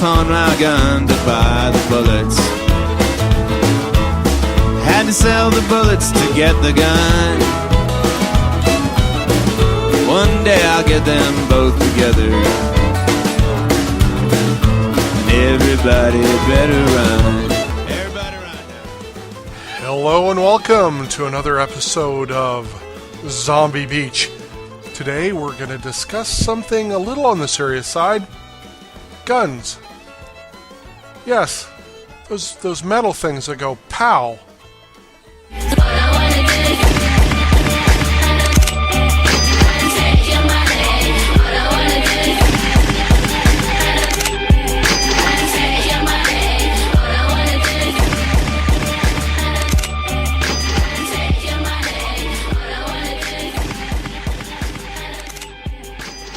pawn my gun to buy the bullets. Had to sell the bullets to get the gun. One day I'll get them both together. And everybody better run. Everybody run now. Hello and welcome to another episode of Zombie Beach. Today we're going to discuss something a little on the serious side. Guns. Yes, those metal things that go pow.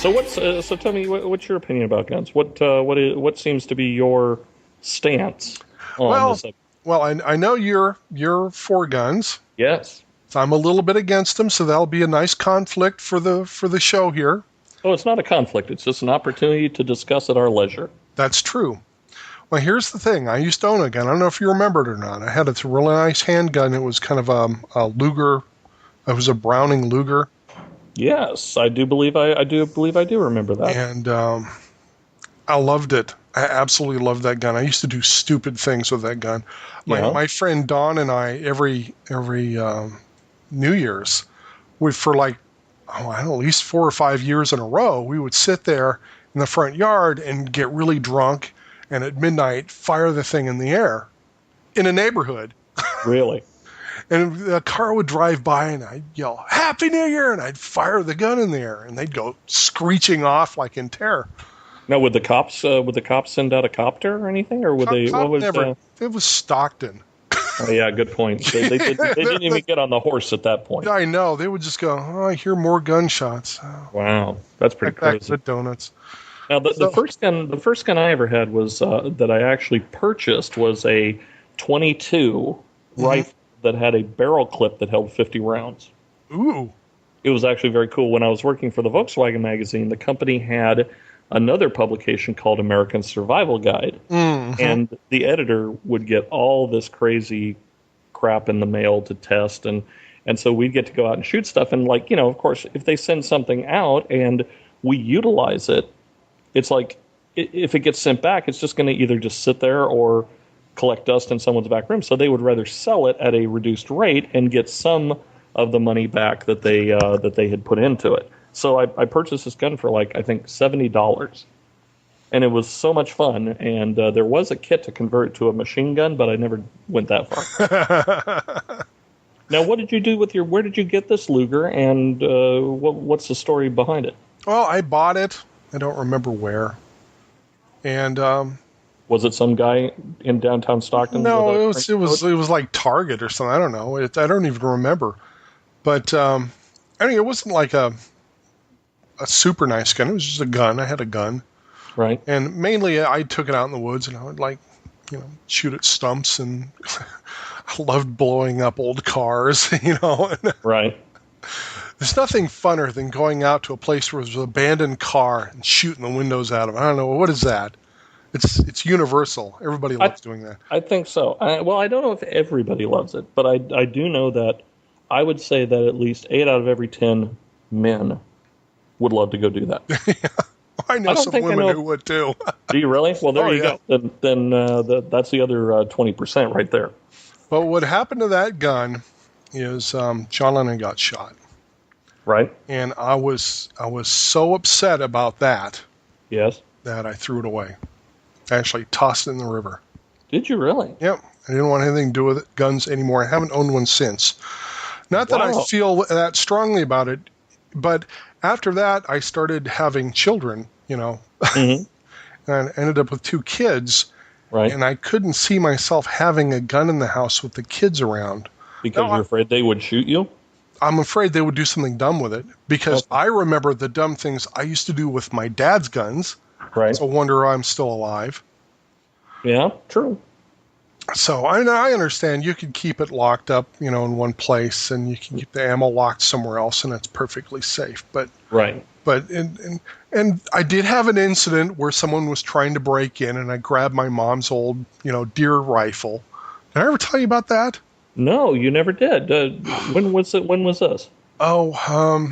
So tell me, what's your opinion about guns? What seems to be your stance on this? Well, I know you're for guns. Yes. So I'm a little bit against them, so that'll be a nice conflict for the show here. Oh, it's not a conflict. It's just an opportunity to discuss at our leisure. That's true. Well, here's the thing. I used to own a gun. I don't know if you remember it or not. I had a really nice handgun. It was kind of a Luger. It was a Browning Luger. Yes, I do believe I do remember that. And I loved it. I absolutely loved that gun. I used to do stupid things with that gun. My friend Don and I, every New Year's, for at least 4 or 5 years in a row, we would sit there in the front yard and get really drunk, and at midnight fire the thing in the air in a neighborhood. Really? And a car would drive by, and I'd yell, "Happy New Year!" and I'd fire the gun in the air, and they'd go screeching off like in terror. Now, would the cops send out a copter or anything, or would they? Never. It was Stockton. Oh yeah, good point. They didn't even get on the horse at that point. I know. They would just go, "Oh, I hear more gunshots." Wow, that's pretty crazy. Back to the donuts. Now, the first gun I ever had was that I actually purchased was a .22 rifle that had a barrel clip that held 50 rounds. Ooh. It was actually very cool. When I was working for the Volkswagen magazine, the company had another publication called American Survival Guide. Mm-hmm. And the editor would get all this crazy crap in the mail to test. And so we'd get to go out and shoot stuff. And, of course, if they send something out and we utilize it, it's like if it gets sent back, it's just going to either just sit there or collect dust in someone's back room. So they would rather sell it at a reduced rate and get some of the money back that they had put into it. So I purchased this gun for I think $70, and it was so much fun. And there was a kit to convert it to a machine gun, but I never went that far. Now, what did you do with where did you get this Luger, and what's the story behind it? Well, I bought it. I don't remember where. And was it some guy in downtown Stockton? No, it was like Target or something. I don't know. I don't even remember. But it wasn't like a super nice gun. It was just a gun. I had a gun. Right. And mainly I took it out in the woods, and I would shoot at stumps, and I loved blowing up old cars, Right. There's nothing funner than going out to a place where there's an abandoned car and shooting the windows out of it. I don't know. What is that? It's universal. Everybody loves doing that. I think so. I don't know if everybody loves it, but I do know that I would say that at least 8 out of every 10 men would love to go do that. Yeah. I know some women who would too. Do you really? Well, there you go. Then that's the other 20% right there. Well, what happened to that gun is John Lennon got shot. Right. And I was so upset about that. Yes. That I threw it away. I actually tossed it in the river. Did you really? Yep. I didn't want anything to do with guns anymore. I haven't owned one since. Not that I feel that strongly about it, but after that, I started having children, and I ended up with 2 kids. Right. And I couldn't see myself having a gun in the house with the kids around. Because you're afraid they would shoot you? I'm afraid they would do something dumb with it. Because I remember the dumb things I used to do with my dad's guns. Right. It's a wonder I'm still alive. Yeah, true. So I understand you could keep it locked up, in one place, and you can keep the ammo locked somewhere else, and it's perfectly safe. But right. But and I did have an incident where someone was trying to break in, and I grabbed my mom's old, deer rifle. Did I ever tell you about that? No, you never did. When was it? When was this? Oh,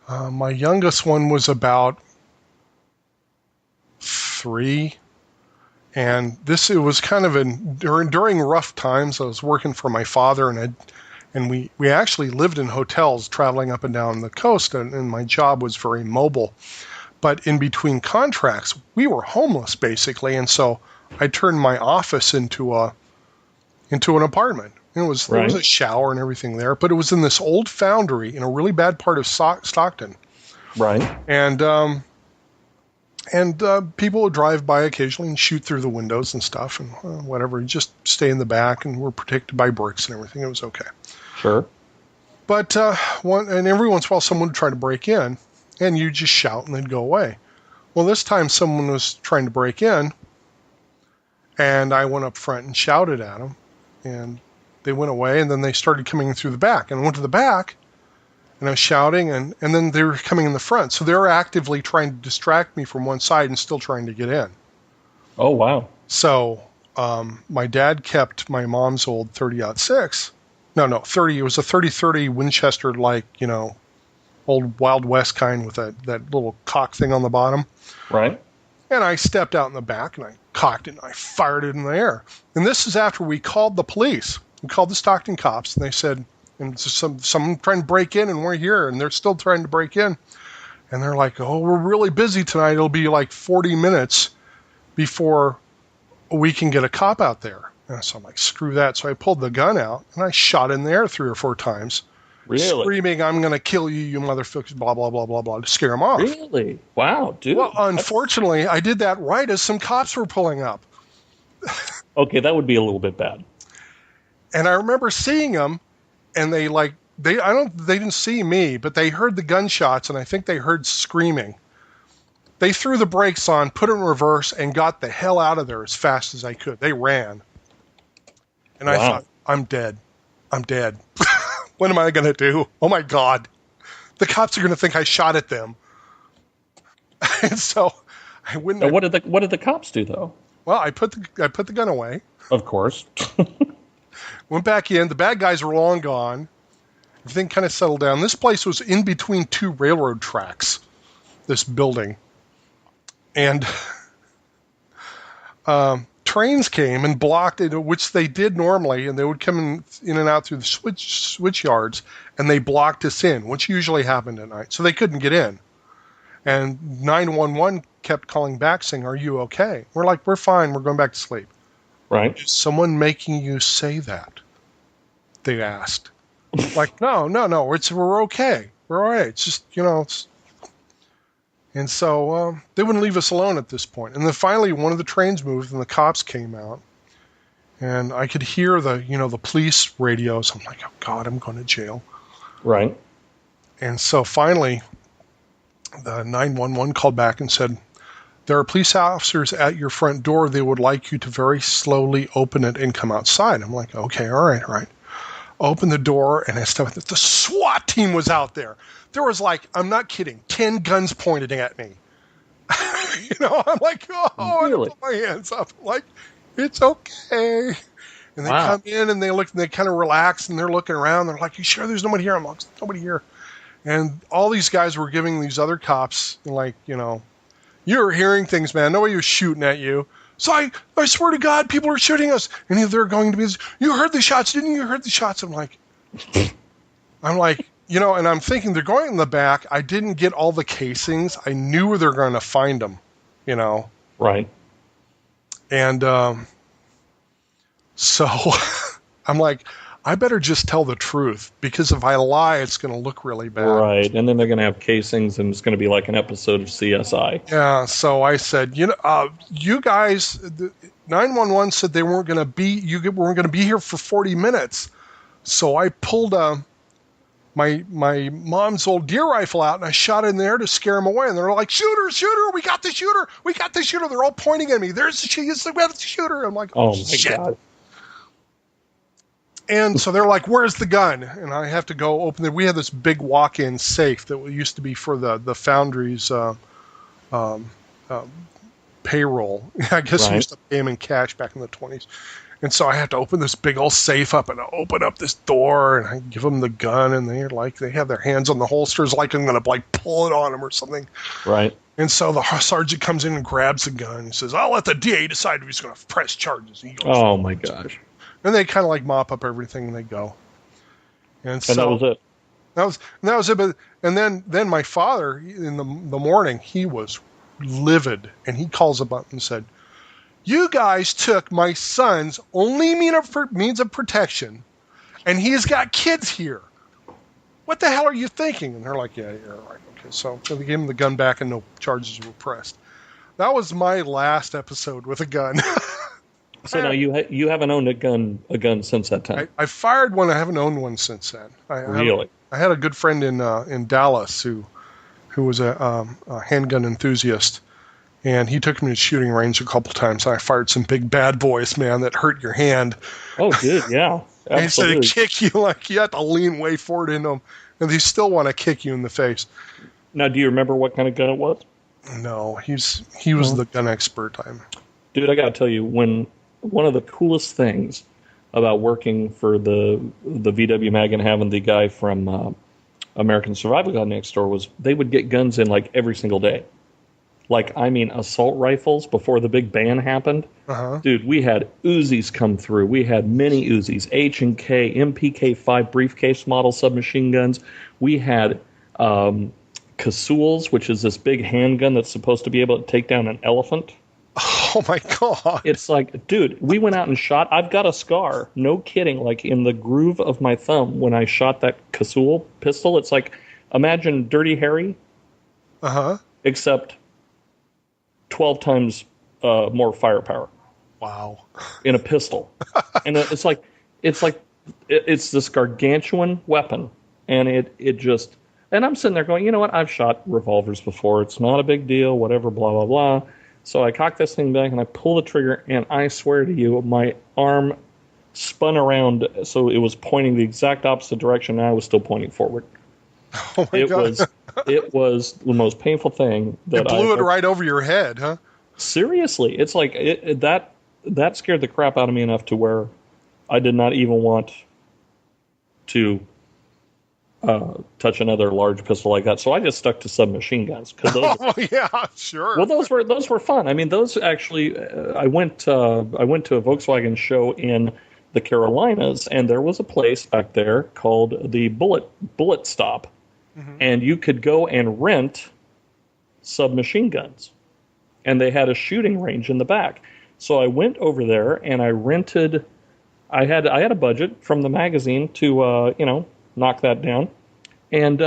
my youngest one was about 3. And it was kind of during rough times. I was working for my father, and we actually lived in hotels traveling up and down the coast, and my job was very mobile. But in between contracts, we were homeless basically, and so I turned my office into an apartment. There was a shower and everything there, but it was in this old foundry in a really bad part of Stockton. Right. And people would drive by occasionally and shoot through the windows and stuff and whatever. You just stay in the back, and we're protected by bricks and everything. It was okay. Sure. But every once in a while someone would try to break in, and you just shout and they'd go away. Well, this time someone was trying to break in, and I went up front and shouted at them, and they went away, and then they started coming through the back. And I went to the back, and I was shouting, and then they were coming in the front. So they were actively trying to distract me from one side and still trying to get in. Oh, wow. So my dad kept my mom's old 30-06. No, 30. It was a 30-30 Winchester, old Wild West kind with that little cock thing on the bottom. Right. And I stepped out in the back, and I cocked it, and I fired it in the air. And this is after we called the police. We called the Stockton cops, and they said, and someone trying to break in, and we're here, and they're still trying to break in. And they're like, oh, we're really busy tonight. It'll be like 40 minutes before we can get a cop out there. And so I'm like, screw that. So I pulled the gun out, and I shot in the air 3 or 4 times. Really? Screaming, I'm going to kill you, you motherfuckers, blah, blah, blah, blah, blah, to scare them off. Really? Wow, dude. Well, unfortunately, I did that right as some cops were pulling up. Okay, that would be a little bit bad. And I remember seeing them, and they didn't see me, but they heard the gunshots, and I think they heard screaming. They threw the brakes on, put it in reverse, and got the hell out of there as fast as I could. They ran. And I thought, I'm dead. What am I going to do? Oh my God. The cops are going to think I shot at them. And so I wouldn't. Now, what did the cops do though? Well, I put the gun away. Of course. Went back in. The bad guys were long gone. Everything kind of settled down. This place was in between 2 railroad tracks, this building. And trains came and blocked it, which they did normally, and they would come in and out through the switch yards, and they blocked us in, which usually happened at night. So they couldn't get in. And 911 kept calling back saying, are you okay? We're like, we're fine. We're going back to sleep. Right. Is someone making you say that? They asked. Like, no. We're okay. We're all right. It's just, And so they wouldn't leave us alone at this point. And then finally one of the trains moved and the cops came out. And I could hear the police radios. I'm like, oh, God, I'm going to jail. Right. And so finally the 911 called back and said, there are police officers at your front door. They would like you to very slowly open it and come outside. I'm like, okay, all right. Open the door, and I stepped. The SWAT team was out there. There was I'm not kidding, 10 guns pointed at me. I'm like, oh, really? I put my hands up. I'm like, it's okay. And they come in and they look and they kind of relax and they're looking around. They're like, you sure there's nobody here? I'm like, there's nobody here. And all these guys were giving these other cops, you're hearing things, man. Nobody was shooting at you. So I swear to God, people are shooting us. And they're going to be, you heard the shots, didn't you? You heard the shots. I'm like, and I'm thinking they're going in the back. I didn't get all the casings. I knew where they're going to find them, Right. And so I'm like, I better just tell the truth, because if I lie, it's going to look really bad. Right, and then they're going to have casings, and it's going to be like an episode of CSI. Yeah, so I said, you guys, 911 said they weren't going to be here for 40 minutes. So I pulled my mom's old deer rifle out, and I shot it in the air to scare them away. And they're like, shooter, we got the shooter. They're all pointing at me. We have the shooter. I'm like, oh my shit. God. And so they're like, where's the gun? And I have to go open it. We had this big walk-in safe that used to be for the foundry's payroll. I guess we used to pay them in cash back in the 20s. And so I have to open this big old safe up and open up this door, and I give them the gun, and they have their hands on the holsters like I'm going to like pull it on them or something. Right. And so the sergeant comes in and grabs the gun. He says, I'll let the DA decide if he's going to press charges. And he goes, oh my gosh. And they kind of like mop up everything and they go. And so that was it. That was it. But, and then my father, in the morning, he was livid, and he calls up and said, you guys took my son's only means of protection, and he's got kids here. What the hell are you thinking? And they're like, yeah, you're right. Okay, so they gave him the gun back, and no charges were pressed. That was my last episode with a gun. So now you haven't owned a gun since that time? I fired one. I haven't owned one since then. Really? I had a good friend in Dallas who was a handgun enthusiast. And he took me to shooting range a couple times. I fired some big bad boys, man, that hurt your hand. Oh, dude, yeah. And he said they kick you like you have to lean way forward into them. And they still want to kick you in the face. Now, do you remember what kind of gun it was? No, he was the gun expert. Dude, I got to tell you, one of the coolest things about working for the VW Mag and having the guy from American Survival Guide next door was they would get guns in like every single day. Like, I mean, assault rifles before the big ban happened. Uh-huh. Dude, we had Uzis come through. We had mini Uzis, H&K, MPK-5 briefcase model submachine guns. We had Casuals, which is this big handgun that's supposed to be able to take down an elephant. Oh, my God. It's like, dude, we went out and shot. I've got a scar, no kidding, like in the groove of my thumb when I shot that Casual pistol. It's like, imagine Dirty Harry. Uh-huh. Except 12 times more firepower. Wow. In a pistol. And it's this gargantuan weapon. And it just, and I'm sitting there going, you know what? I've shot revolvers before. It's not a big deal, whatever, blah, blah, blah. So I cock this thing back and I pull the trigger, and I swear to you, my arm spun around so it was pointing the exact opposite direction, and I was still pointing forward. Oh my God. It was the most painful thing that it blew it right over your head, huh? Seriously, it's like that scared the crap out of me enough to where I did not even want to touch another large pistol like that. So I just stuck to submachine guns. Oh yeah, sure. Well, those were fun. I mean, those actually. I went to a Volkswagen show in the Carolinas, and there was a place back there called the Bullet Stop. Mm-hmm. And you could go and rent submachine guns. And they had a shooting range in the back. So I went over there and I rented. I had a budget from the magazine to knock that down. And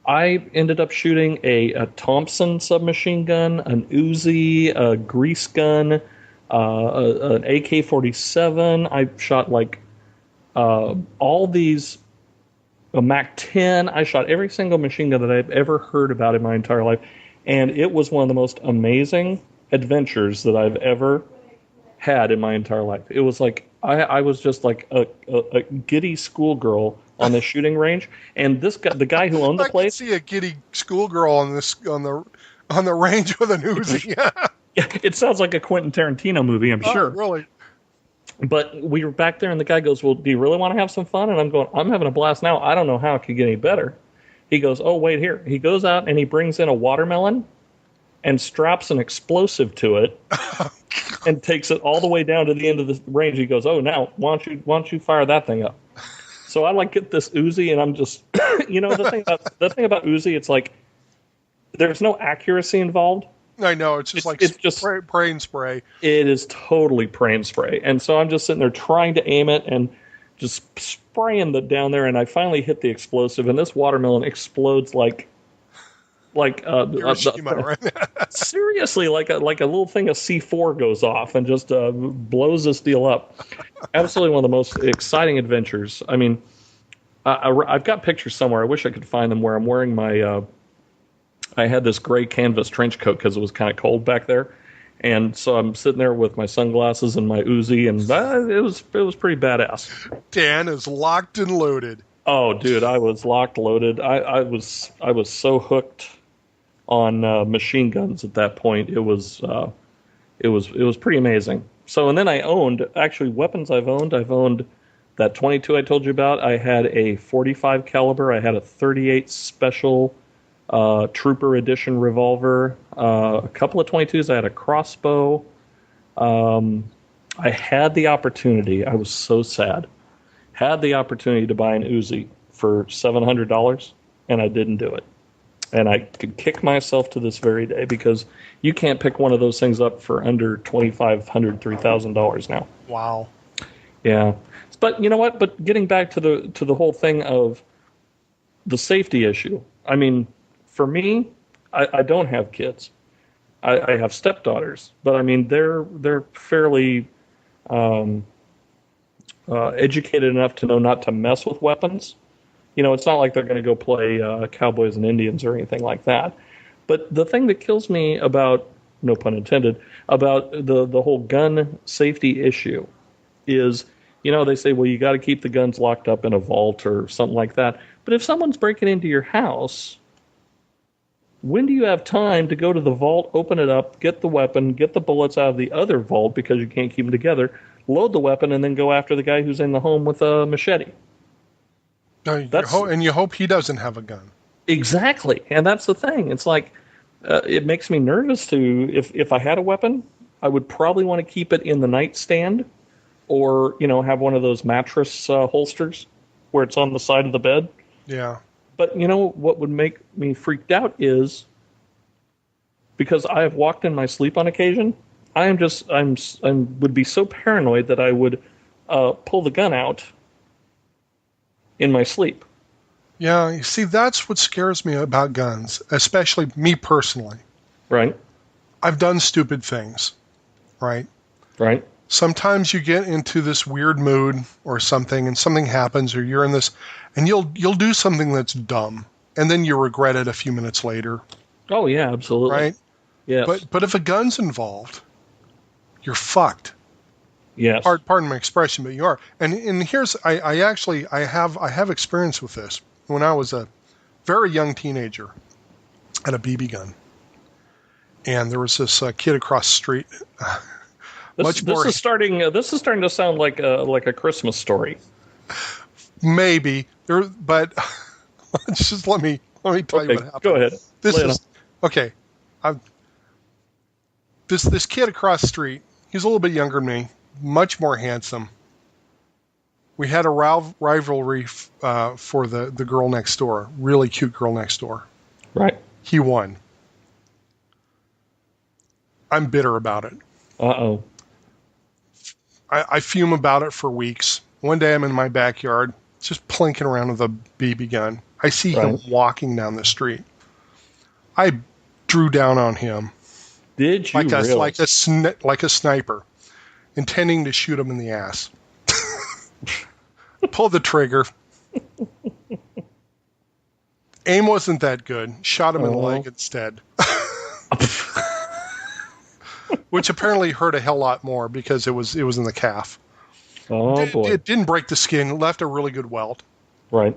I ended up shooting a Thompson submachine gun, an Uzi, a grease gun, an AK-47. I shot like all these. A MAC-10. I shot every single machine gun that I've ever heard about in my entire life. And it was one of the most amazing adventures that I've ever had in my entire life. It was like, I was just like a giddy schoolgirl on the shooting range. And this guy, the guy who owned the place. I can see a giddy schoolgirl on the range with an Uzi. Yeah, it sounds like a Quentin Tarantino movie, I'm sure. Really? But we were back there, and the guy goes, well, do you really want to have some fun? And I'm going, I'm having a blast now. I don't know how it could get any better. He goes, oh, wait here. He goes out, and he brings in a watermelon and straps an explosive to it and takes it all the way down to the end of the range. He goes, oh, now, why don't you fire that thing up? So I, get this Uzi, and I'm just, the thing about Uzi, it's like there's no accuracy involved. I know, it's just pray and spray. It is totally pray and spray. And so I'm just sitting there trying to aim it and just spraying down there, and I finally hit the explosive, and this watermelon explodes like seriously, like a little thing of C4 goes off and just blows this deal up. Absolutely one of the most exciting adventures. I mean, I've got pictures somewhere. I wish I could find them where I'm wearing my. I had this gray canvas trench coat because it was kind of cold back there, and so I'm sitting there with my sunglasses and my Uzi, and it was pretty badass. Dan is locked and loaded. Oh, dude, I was locked, loaded. I was so hooked on machine guns at that point. It was pretty amazing. So, and then I owned weapons. I've owned that 22 I told you about. I had a 45 caliber. I had a 38 special Trooper edition revolver. A couple of 22s. I had a crossbow. I had the opportunity. I was so sad. Had the opportunity to buy an Uzi for $700, and I didn't do it. And I could kick myself to this very day because you can't pick one of those things up for under $2,500, $3,000 now. Wow. Yeah, but you know what? But getting back to the whole thing of the safety issue. I mean, for me, I don't have kids. I have stepdaughters, but I mean they're fairly educated enough to know not to mess with weapons. You know, it's not like they're going to go play Cowboys and Indians or anything like that. But the thing that kills me about, no pun intended, about the whole gun safety issue is, you know, they say, well, you got to keep the guns locked up in a vault or something like that. But if someone's breaking into your house, when do you have time to go to the vault, open it up, get the weapon, get the bullets out of the other vault because you can't keep them together, load the weapon, and then go after the guy who's in the home with a machete? And you hope he doesn't have a gun. Exactly. And that's the thing. It's like, it makes me nervous to, if I had a weapon, I would probably want to keep it in the nightstand or, you know, have one of those mattress holsters where it's on the side of the bed. Yeah. But, you know, what would make me freaked out is because I have walked in my sleep on occasion, I would be so paranoid that I would pull the gun out in my sleep. Yeah, you see, that's what scares me about guns, especially me personally. Right. I've done stupid things, right? Right. Sometimes you get into this weird mood or something, and something happens, or you're in this, and you'll do something that's dumb, and then you regret it a few minutes later. Oh yeah, absolutely. Right? Yes. But if a gun's involved, you're fucked. Yes. Pardon my expression, but you are. And here's I have experience with this. When I was a very young teenager, I had a BB gun, and there was this kid across the street. This is starting to sound like a Christmas story. Maybe but just let me tell you what happened. Go ahead. Okay. This kid across the street. He's a little bit younger than me, much more handsome. We had a rivalry for the girl next door, really cute girl next door. Right. He won. I'm bitter about it. Uh-oh. I fume about it for weeks. One day I'm in my backyard, just plinking around with a BB gun. I see him walking down the street. I drew down on him. Did you really? Like a sniper, intending to shoot him in the ass. Pulled the trigger. Aim wasn't that good. Shot him in the leg instead. Which apparently hurt a hell lot more because it was in the calf. Oh boy! It didn't break the skin. It left a really good welt. Right.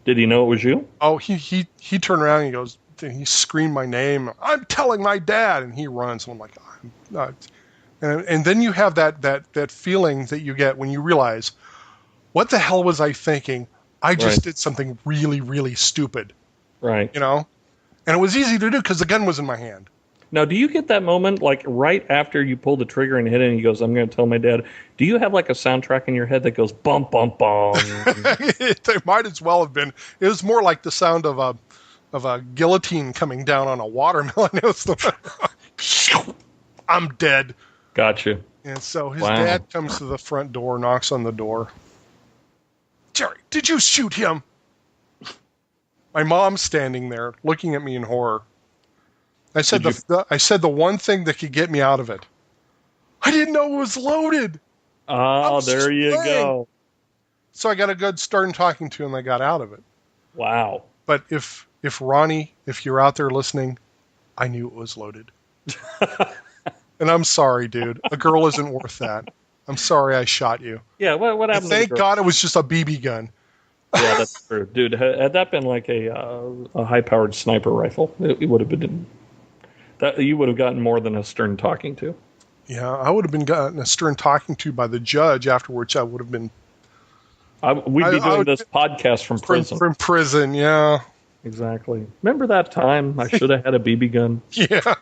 Did he know it was you? Oh, he turned around and he goes. He screamed my name. I'm telling my dad, and he runs. And I'm like, and then you have that feeling that you get when you realize, what the hell was I thinking? I just did something really, really stupid. Right. You know, and it was easy to do because the gun was in my hand. Now, do you get that moment, like, right after you pull the trigger and hit it and he goes, I'm going to tell my dad, do you have, like, a soundtrack in your head that goes, bum, bum, bum? They might as well have been. It was more like the sound of a guillotine coming down on a watermelon. It was I'm dead. Gotcha. And so his dad comes to the front door, knocks on the door. Jerry, did you shoot him? My mom's standing there looking at me in horror. I said the one thing that could get me out of it. I didn't know it was loaded. Oh, there you go. So I got a good start in talking to, and I got out of it. Wow. But if Ronnie, if you're out there listening, I knew it was loaded. And I'm sorry, dude. A girl isn't worth that. I'm sorry I shot you. Yeah, what happened to the Thank girl? God it was just a BB gun. Yeah, that's true. Dude, had that been like a high-powered sniper rifle, it would have been... you would have gotten more than a stern talking to. Yeah, I would have been gotten a stern talking to by the judge, after which I would have been... We'd be doing this podcast from prison. From prison, yeah. Exactly. Remember that time I should have had a BB gun? Yeah.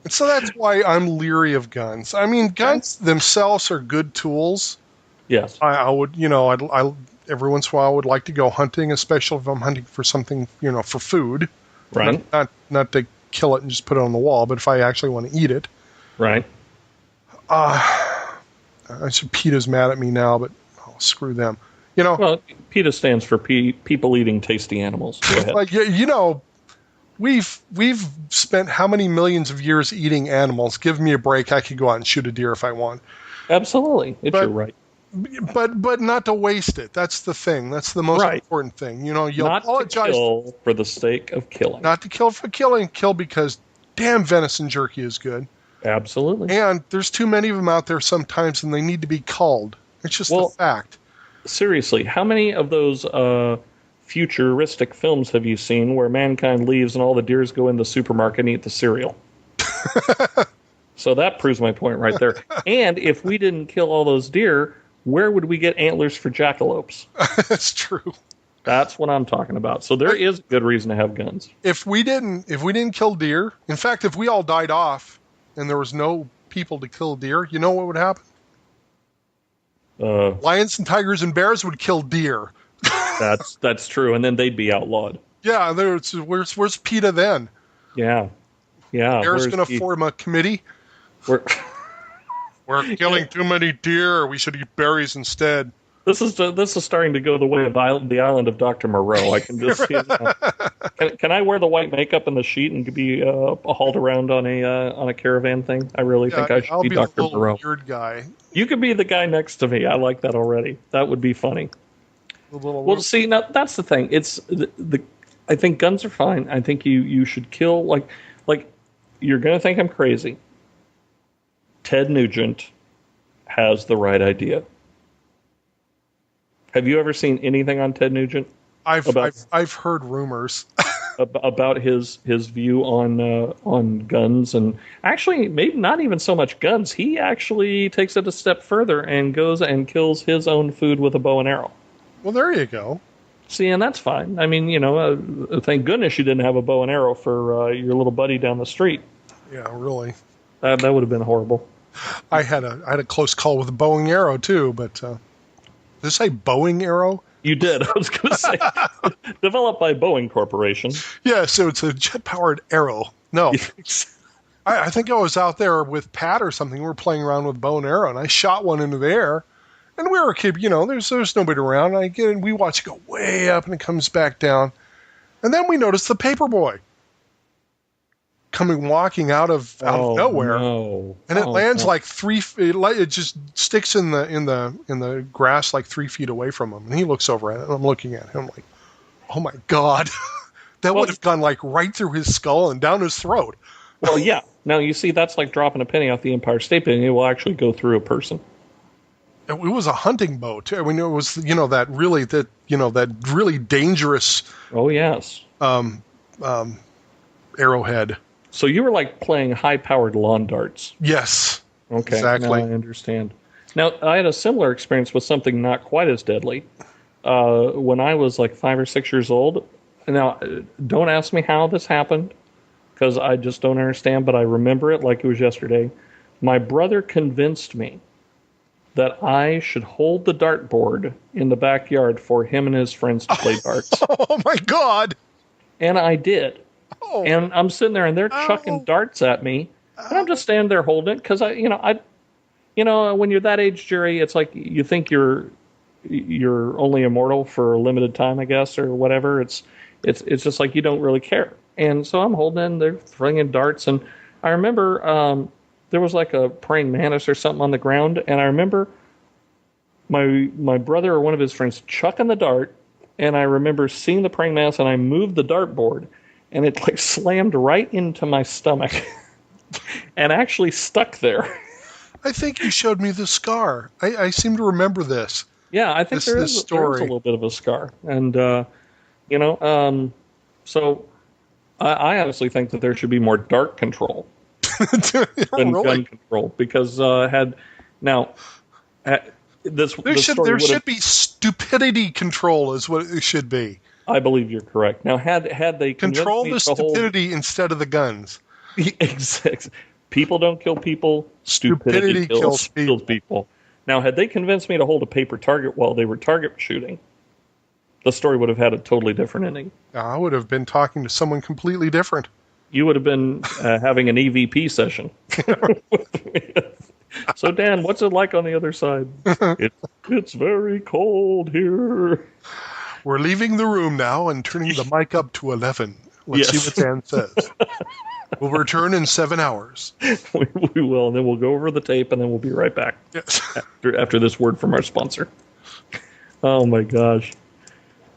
And so that's why I'm leery of guns. I mean, guns themselves are good tools. Yes. I would, I every once in a while I would like to go hunting, especially if I'm hunting for something, for food. Right. Not to kill it and just put it on the wall, but if I actually want to eat it. Right. I said PETA's mad at me now, but screw them. Well, PETA stands for people eating tasty animals. Go ahead. Like, we've spent how many millions of years eating animals? Give me a break. I could go out and shoot a deer if I want. Absolutely. You're right. But not to waste it. That's the thing. That's the most important thing. You'll not apologize. To kill for the sake of killing. Not to kill for killing. Kill because damn venison jerky is good. Absolutely. And there's too many of them out there sometimes, and they need to be culled. It's just a fact. Seriously, how many of those futuristic films have you seen where mankind leaves and all the deers go in the supermarket and eat the cereal? So that proves my point right there. And if we didn't kill all those deer, where would we get antlers for jackalopes? That's true. That's what I'm talking about. So there is a good reason to have guns. If we didn't kill deer, in fact, if we all died off and there was no people to kill deer, you know what would happen? Lions and tigers and bears would kill deer. That's true, and then they'd be outlawed. Yeah, where's PETA then? Yeah. Bear's going to form a committee. We're killing too many deer. We should eat berries instead. This is starting to go the way of the island of Dr. Moreau. I can just see it now. Can I wear the white makeup and the sheet and be hauled around on a caravan thing? I really think I should be Dr. Moreau. Weird guy. You could be the guy next to me. I like that already. That would be funny. Well, see, now that's the thing. It's I think guns are fine. I think you should kill like you're gonna think I'm crazy. Ted Nugent has the right idea. Have you ever seen anything on Ted Nugent? I've heard rumors about his view on guns, and actually maybe not even so much guns. He actually takes it a step further and goes and kills his own food with a bow and arrow. Well, there you go. See, and that's fine. I mean, thank goodness you didn't have a bow and arrow for your little buddy down the street. Yeah, really. That would have been horrible. I had a close call with a bow and arrow too, but did it say Boeing arrow? You did. I was going to say developed by Boeing Corporation. Yeah, so it's a jet-powered arrow. No, I think I was out there with Pat or something. We were playing around with bow and arrow, and I shot one into the air. And we were a kid, there's nobody around. And I get in, we watch it go way up, and it comes back down. And then we notice the paper boy walking out of nowhere, and it lands like 3 feet. It just sticks in the grass like 3 feet away from him, and he looks over at it, and I'm looking at him like, oh my god, that would have gone like right through his skull and down his throat. Well, yeah. Now you see, that's like dropping a penny off the Empire State Building. It will actually go through a person. It was a hunting bow too. I mean, it was that really dangerous. Oh yes. Arrowhead. So you were like playing high-powered lawn darts. Yes. Okay. Exactly. Now I understand. Now I had a similar experience with something not quite as deadly. When I was like 5 or 6 years old. Now, don't ask me how this happened, because I just don't understand. But I remember it like it was yesterday. My brother convinced me that I should hold the dartboard in the backyard for him and his friends to play darts. Oh my God! And I did. Oh. And I'm sitting there, and they're chucking darts at me, and I'm just standing there holding it because when you're that age, Jerry, it's like you think you're only immortal for a limited time, I guess, or whatever. It's just like you don't really care. And so I'm holding it, and they're throwing darts, and I remember there was like a praying mantis or something on the ground, and I remember my brother or one of his friends chucking the dart, and I remember seeing the praying mantis, and I moved the dartboard, and it like slammed right into my stomach, and actually stuck there. I think you showed me the scar. I seem to remember this. Yeah, I think there is a little bit of a scar, and so I honestly think that there should be more dart control than gun control, because there should be stupidity control is what it should be. I believe you're correct. Now, had they control the stupidity instead of the guns. Exactly. People don't kill people. Stupidity kills people. Now, had they convinced me to hold a paper target while they were target shooting, the story would have had a totally different ending. I would have been talking to someone completely different. You would have been having an EVP session. So, Dan, what's it like on the other side? It's very cold here. We're leaving the room now and turning the mic up to 11. Let's see what Dan says. We'll return in 7 hours. We will, and then we'll go over the tape, and then we'll be right back. Yes. after this word from our sponsor. Oh, my gosh.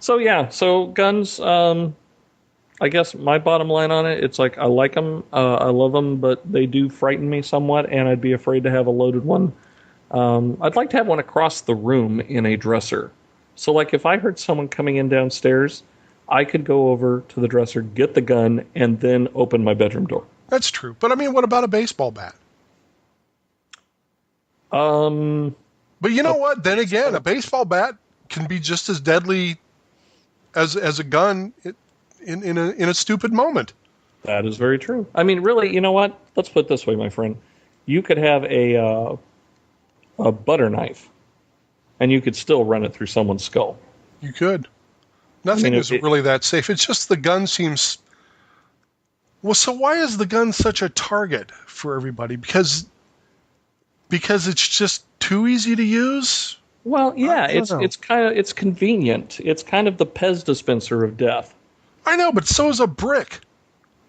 So guns, I guess my bottom line on it, it's like I like them, I love them, but they do frighten me somewhat, and I'd be afraid to have a loaded one. I'd like to have one across the room in a dresser. So, like, if I heard someone coming in downstairs, I could go over to the dresser, get the gun, and then open my bedroom door. That's true. But, I mean, what about a baseball bat? But you know what? Then again, a baseball bat can be just as deadly as a gun in a stupid moment. That is very true. I mean, really, you know what? Let's put it this way, my friend. You could have a butter knife, and you could still run it through someone's skull. You could. Nothing is really that safe. It's just the gun seems... Well, so why is the gun such a target for everybody? Because it's just too easy to use? Well, yeah, it's convenient. It's kind of the Pez Dispenser of Death. I know, but so is a brick.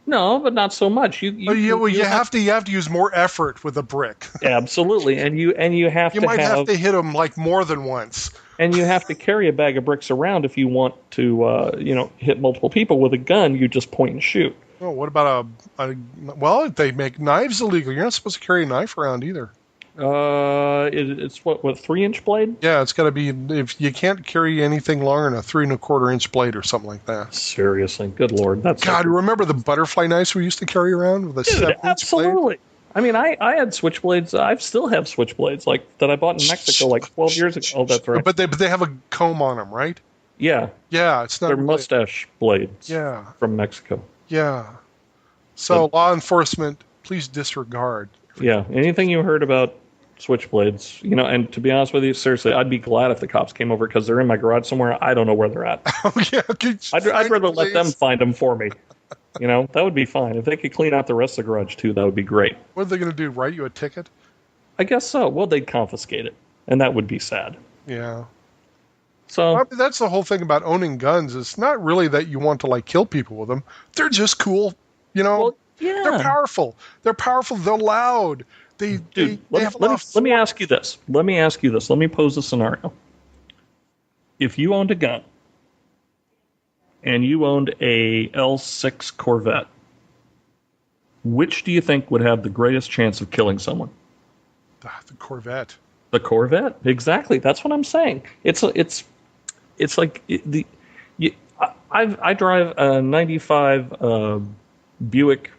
No, but not so much. You have to use more effort with a brick. Absolutely, and you have you might have to hit them like more than once. And you have to carry a bag of bricks around if you want to hit multiple people. With a gun, you just point and shoot. Oh, what about well, they make knives illegal. You're not supposed to carry a knife around either. It's what 3-inch blade? Yeah, it's got to be. If you can't carry anything longer than a 3 1/4-inch blade or something like that. Seriously, good Lord, that's God. Remember the butterfly knives we used to carry around with a 7-inch absolutely. blade? I mean, I had switchblades. I still have switchblades that I bought in Mexico like 12 years ago. Oh, that's right. But they have a comb on them, right? Yeah. Yeah, it's not. They're mustache blades. Yeah. From Mexico. Yeah. So law enforcement, please disregard. Yeah. Anything you heard about switchblades, and to be honest with you, seriously, I'd be glad if the cops came over because they're in my garage somewhere. I don't know where they're at. Oh, yeah. I'd rather let them find them for me. That would be fine. If they could clean out the rest of the garage, too, that would be great. What are they going to do, write you a ticket? I guess so. Well, they'd confiscate it, and that would be sad. Yeah. So I mean, that's the whole thing about owning guns. It's not really that you want to, kill people with them. They're just cool, Well, yeah. They're powerful. They're loud. Let me ask you this. Let me pose a scenario. If you owned a gun, and you owned a L6 Corvette, which do you think would have the greatest chance of killing someone? The Corvette. The Corvette, exactly. That's what I'm saying. It's like I drive a '95 Buick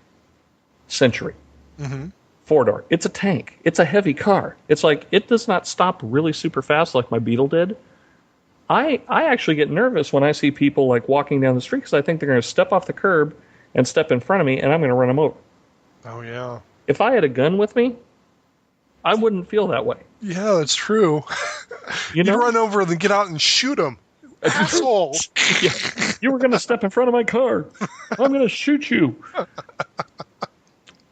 Century, 4-door. It's a tank. It's a heavy car. It's like it does not stop really super fast like my Beetle did. I actually get nervous when I see people walking down the street because I think they're going to step off the curb and step in front of me, and I'm going to run them over. Oh, yeah. If I had a gun with me, I wouldn't feel that way. Yeah, that's true. You run over and then get out and shoot them. Asshole. Yeah. You were going to step in front of my car. I'm going to shoot you.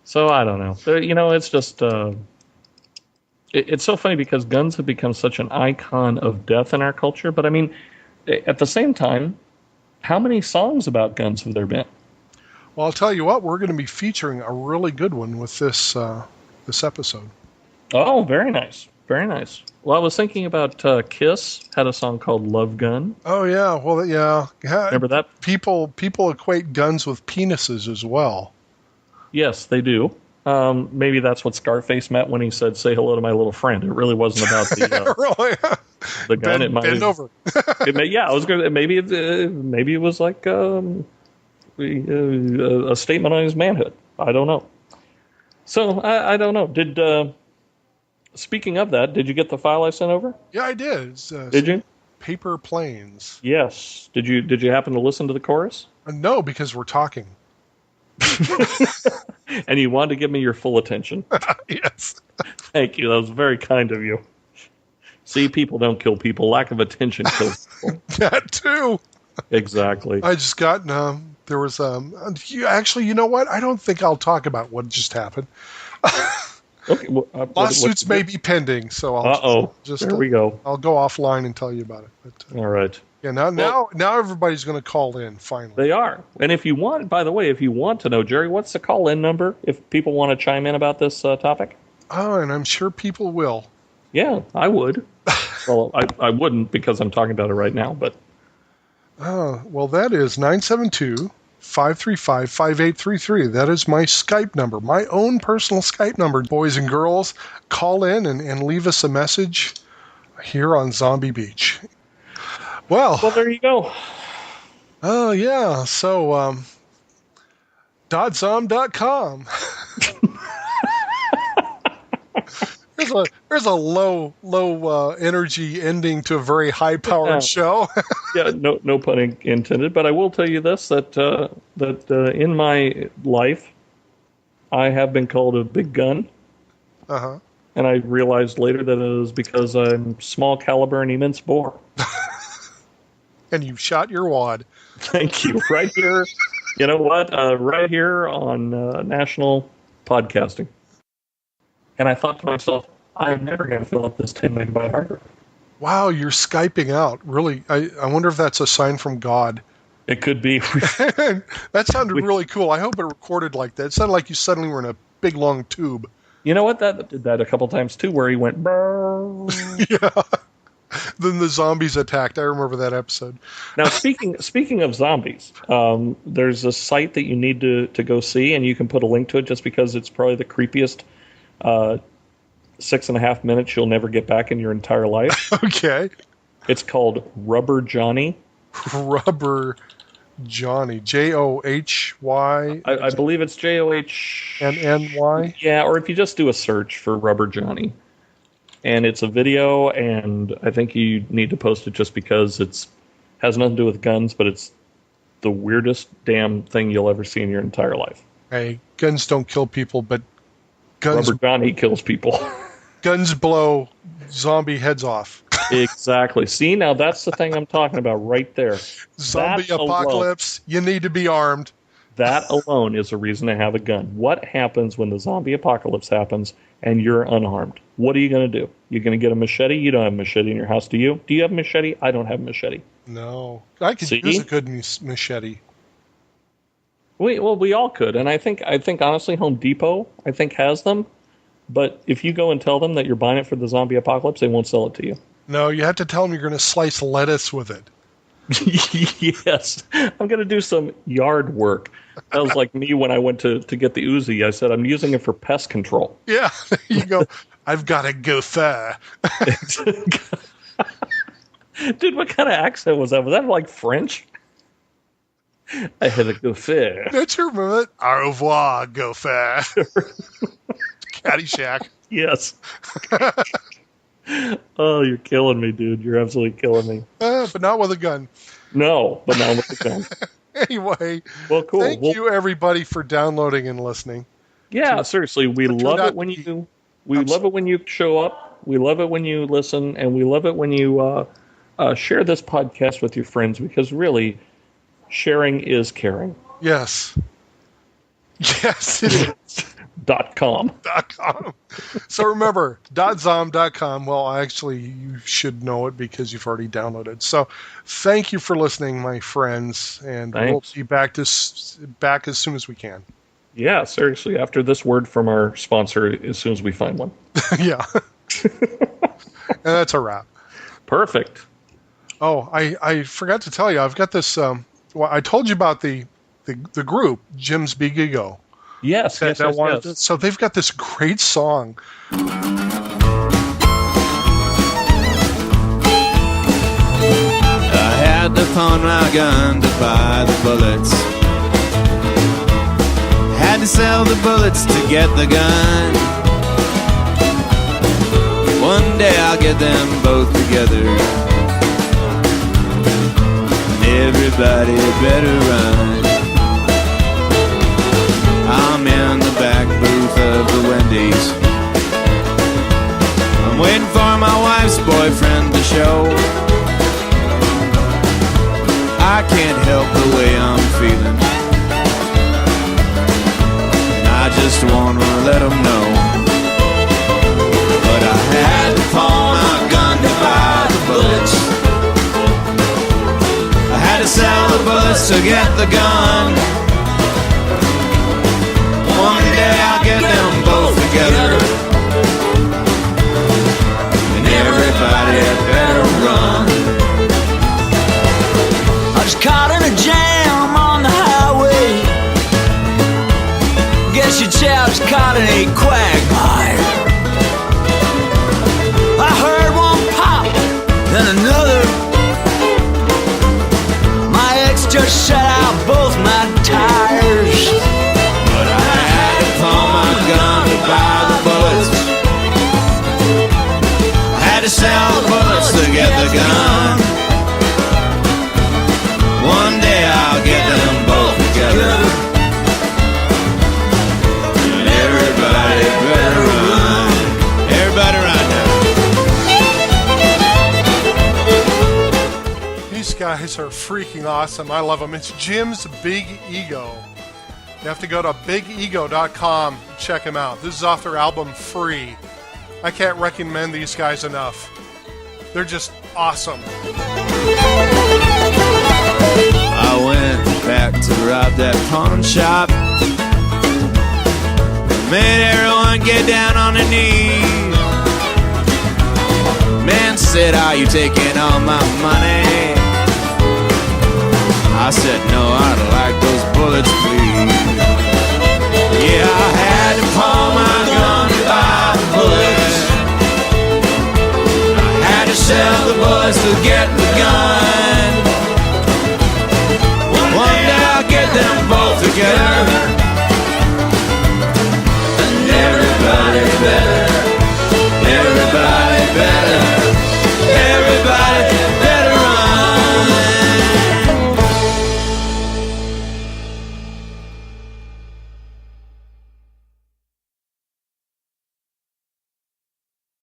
So I don't know. It's just... It's so funny because guns have become such an icon of death in our culture. But, I mean, at the same time, how many songs about guns have there been? Well, I'll tell you what. We're going to be featuring a really good one with this episode. Oh, very nice. Very nice. Well, I was thinking about Kiss had a song called Love Gun. Oh, yeah. Well, yeah. Remember that? People equate guns with penises as well. Yes, they do. Maybe that's what Scarface meant when he said, "Say hello to my little friend." It really wasn't about the really? The gun. Bend over. I was going to maybe it was like a statement on his manhood. I don't know. So I don't know. Speaking of that, did you get the file I sent over? Yeah, I did. Did you? Paper Planes. Yes. Did you happen to listen to the chorus? No, because we're talking. And you wanted to give me your full attention. Yes. Thank you. That was very kind of you. See, people don't kill people. Lack of attention kills people. That too. Exactly. I just got there was actually, you know what? I don't think I'll talk about what just happened. Okay. Well, lawsuits may be pending, so I'll there we go. I'll go offline and tell you about it. But, all right. Yeah, now everybody's going to call in finally. They are. And if you want, by the way, if you want to know, Jerry, what's the call-in number if people want to chime in about this topic? Oh, and I'm sure people will. Yeah, I would. Well, I wouldn't because I'm talking about it right now, but. Well, that is 972-535-5833. That is my Skype number, my own personal Skype number. Boys and girls, call in and leave us a message here on Zombie Beach. Well, there you go. Oh, yeah. So, .zom.com. There's a low energy ending to a very high powered show. Yeah, no pun intended. But I will tell you this: that in my life, I have been called a big gun. And I realized later that it was because I'm small caliber and immense bore. And you shot your wad. Thank you. Right here. You know what? Right here on national podcasting. And I thought to myself, I'm never going to fill up this 10 megabyte hard drive. Wow, you're Skyping out. Really? I wonder if that's a sign from God. It could be. That sounded really cool. I hope it recorded like that. It sounded like you suddenly were in a big, long tube. You know what? That did that a couple times, too, where he went, brrr. Yeah. Then the zombies attacked. I remember that episode. Now, speaking of zombies, there's a site that you need to go see, and you can put a link to it just because it's probably the creepiest 6.5 minutes you'll never get back in your entire life. Okay. It's called Rubber Johnny. Rubber Johnny. Johy? I believe it's JOHNNY. Yeah, or if you just do a search for Rubber Johnny. And it's a video, and I think you need to post it just because it has nothing to do with guns, but it's the weirdest damn thing you'll ever see in your entire life. Hey, guns don't kill people, but guns... Rubber Johnny kills people. Guns blow zombie heads off. Exactly. See, now that's the thing I'm talking about right there. Zombie apocalypse, you need to be armed. That alone is a reason to have a gun. What happens when the zombie apocalypse happens and you're unarmed? What are you going to do? You're going to get a machete? You don't have a machete in your house, do you? Do you have a machete? I don't have a machete. No. I could use a good machete. We all could. And I think honestly, Home Depot, has them. But if you go and tell them that you're buying it for the zombie apocalypse, they won't sell it to you. No, you have to tell them you're going to slice lettuce with it. Yes. I'm going to do some yard work. That was like me when I went to get the Uzi. I said, I'm using it for pest control. Yeah, there you go. I've got to go far. Dude, what kind of accent was that? Was that like French? I had to go fair. Don't you remember it? Au revoir, go fair. Caddyshack. Yes. Oh, you're killing me, dude. You're absolutely killing me. But not with a gun. No, but not with a gun. Anyway, well, cool. Thank you, everybody, for downloading and listening. Yeah, seriously, we love it when you. We love it when you show up. We love it when you listen, and we love it when you share this podcast with your friends. Because really, sharing is caring. Yes. Yes, it is. .com. So remember, .zom.com. Well, actually, you should know it because you've already downloaded. So thank you for listening, my friends, and we'll be back as soon as we can. Yeah, seriously, after this word from our sponsor, as soon as we find one. Yeah. that's a wrap. Perfect. Oh, I forgot to tell you, I've got this. Well, I told you about the group, Jim's Big Ego. Yes. So they've got this great song. I had to pawn my gun to buy the bullets. Had to sell the bullets to get the gun. One day I'll get them both together. And everybody better run. I'm in the back booth of the Wendy's. I'm waiting for my wife's boyfriend to show. I can't help the way I'm feeling. I just wanna let them know. But I had to pawn my gun to buy the bullets. I had to sell the bullets to get the gun. One day I'll get them both together. And everybody better run. I was caught in a jam on the highway. Guess you'd say I was caught in a quagmire. I heard one pop, then another. My ex just shut out both my tires. But I had to pawn my gun to buy the bullets. I had to sell the bullets to get the gun. One day I'll get them both together. And everybody better run. Everybody run now. These guys are freaking awesome. I love them. It's Jim's Big Ego. You have to go to bigego.com and check them out. This is off their album Free. I can't recommend these guys enough. They're just awesome. I went back to rob that pawn shop. Made everyone get down on their knees. Man said, "Are you taking all my money?" I said, "No, I'd like those bullets, please." Yeah, I had to pawn my gun to buy the bullets. I had to sell the bullets to get the gun. One day I'll get them both together.